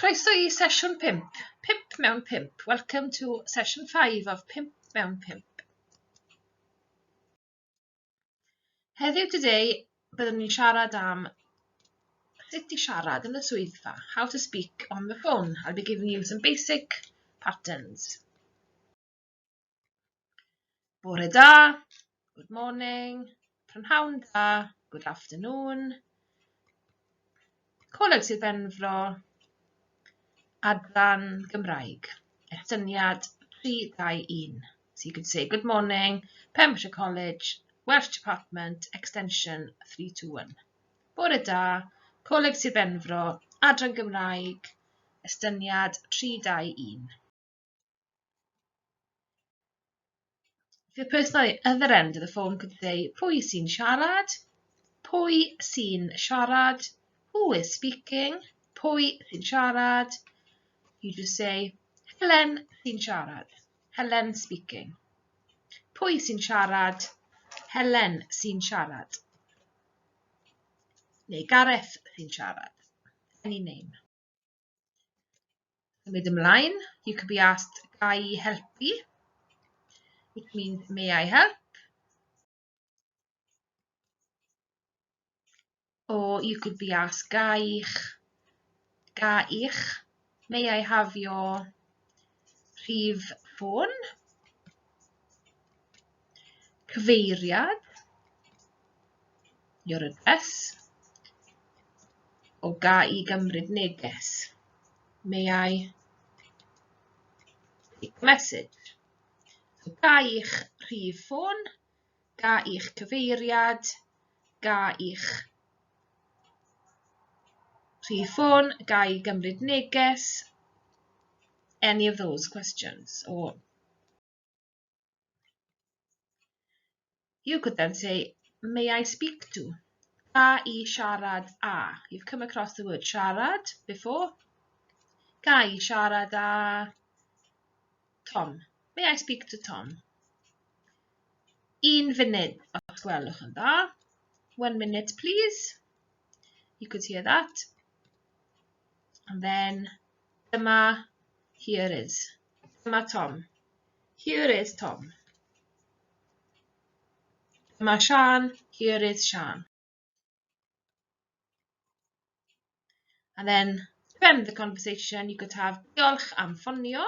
Croeso I sesiwn 5. 5 mewn 5. Welcome to session 5 of 5 mewn 5. Heddiw today, byddwn ni'n siarad am sut I siarad yn y swyddfa, how to speak on the phone. I'll be giving you some basic patterns. Bore da, good morning, prynhawn da, good afternoon. Coleg sydd benfro, adran Gymraeg, estyniad 321. So you could say good morning, Pembrokeshire College, Welsh Department, extension 321. Bore da, coleg sydd benfro, adran Gymraeg, estyniad 321. The person at the other end of the phone could say, pwy sy'n siarad? Pwy sy'n siarad? Who is speaking? Pwy sy'n siarad? You just say, Helen sy'n siarad. Helen speaking. Pwy sy'n siarad? Helen sy'n siarad. Neu Gareth sy'n siarad. Any name. Symud ymlaen, you could be asked, ga I helpu? Which means, may I help? Or you could be asked, ga ich? May I have your rhif ffôn? Cyfeiriad, your address. O ga I gymryd neges? May I take a message? So, ga i'ch rhif ffôn, ga i'ch cyfeiriad, ga i'ch rhif ffôn, ga I gymryd neges, any of those questions. Or you could then say, may I speak to? Ga I siarad a? You've come across the word siarad before. Ga I siarad a Tom? May I speak to Tom? Un funud os gwelwch yn dda. 1 minute, please. You could hear that. And then, dyma, here is. Dyma Tom. Here is Tom. Dyma Sian. Here is Sian. And then, to end the conversation, you could have diolch am ffonio.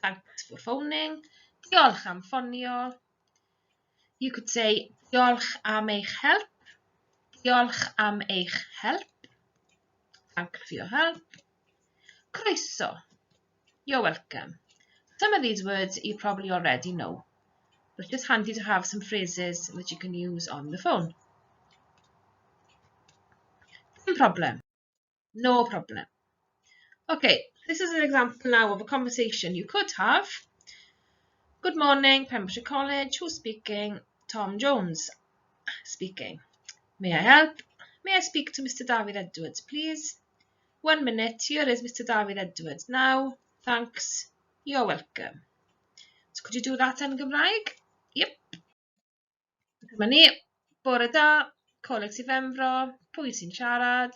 Thanks for phoning. Diolch am ffonio. You could say diolch am eich help. Diolch am eich help. Thanks for your help. Croeso. You're welcome. Some of these words you probably already know, but it's just handy to have some phrases which you can use on the phone. No problem. No problem. Okay, this is an example now of a conversation you could have. Good morning, Pembrokeshire College. Who's speaking? Tom Jones speaking. May I help? May I speak to Mr. David Edwards, please? 1 minute. Here is Mr. David Edwards now. Thanks. You're welcome. So could you do that in Gymraeg? Yep. Dyma ni. Bore da. Coleg sydd benfro. Pwy sy'n siarad?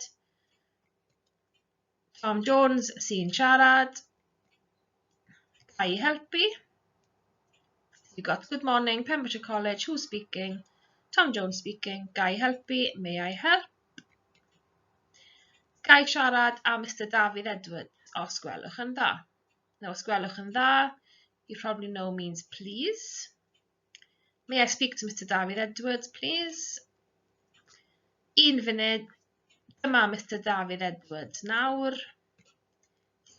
Tom Jones sy'n siarad. Ga I helpu? You got good morning, Pembrokeshire College. Who's speaking? Tom Jones speaking. Ga I helpu? May I help? Ga I siarad a Mr. David Edwards? Os gwelwch yn dda. Now, os gwelwch yn dda, you probably know means please. May I speak to Mr. David Edwards, please? Un funud. Dyma Mr. David Edwards nawr.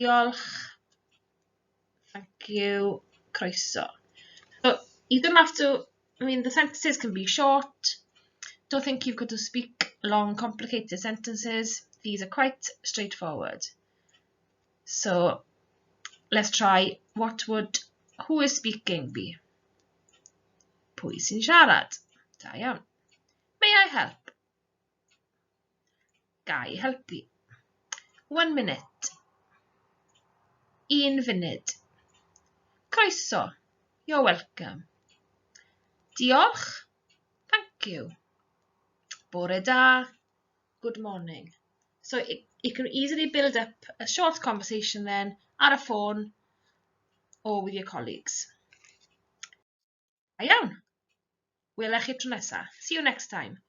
Diolch. Thank you. Croeso. So, you don't have to, the sentences can be short. Don't think you've got to speak long, complicated sentences. These are quite straightforward. So, let's try. Who is speaking be? Pwy sy'n siarad? Da iawn. May I help? Ga I helpu? 1 minute. Un funud. Croeso. You're welcome. Diolch. Thank you. Bore da. Good morning. So you can easily build up a short conversation then ar y ffôn or with your colleagues. A iawn. Welai chi tro nesa. See you next time.